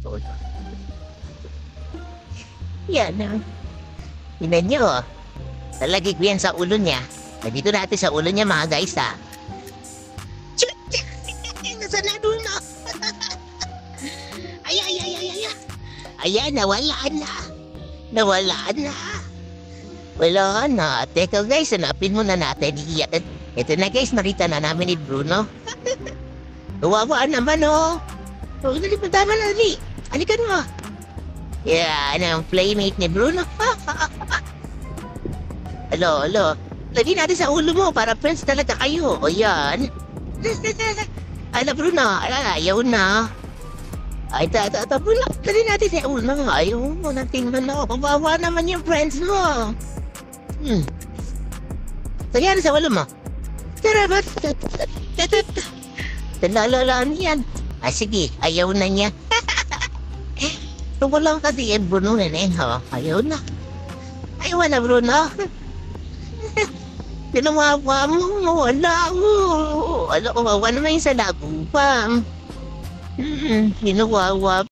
ulo. Yan na. Tingnan nyo. Talagay ko yan sa ulo niya. Nandito natin sa ulo niya mga guys ha. Nasa na dulo. Ay. Ayan, nawala na. Nawala na. Wala na. Teka guys, hanapin muna natin. Ito na guys, nakita na namin ni Bruno. Kawawa naman oh. Huwag na lipat tama na rin. Alikan mo. Yan ang playmate ni Bruno. Alo. Lagi natin sa ulo mo para friends talaga kayo. O yan. Ala Bruno, ayaw na. Ay, Bruno, lagi natin sa ulo mo. Ayaw mo na tingnan mo. Kawawa naman yung friends mo. Tagayan sa ulo mo. Tara ba? Talalalaan yan. Sige, ayaw na niya. Walang kasi yung Bruno na ha. Ayaw na. Ayaw na Bruno. Tinawawa mo. Wala mo. Ano, kawawa naman yung sa lago pa. Hinawawa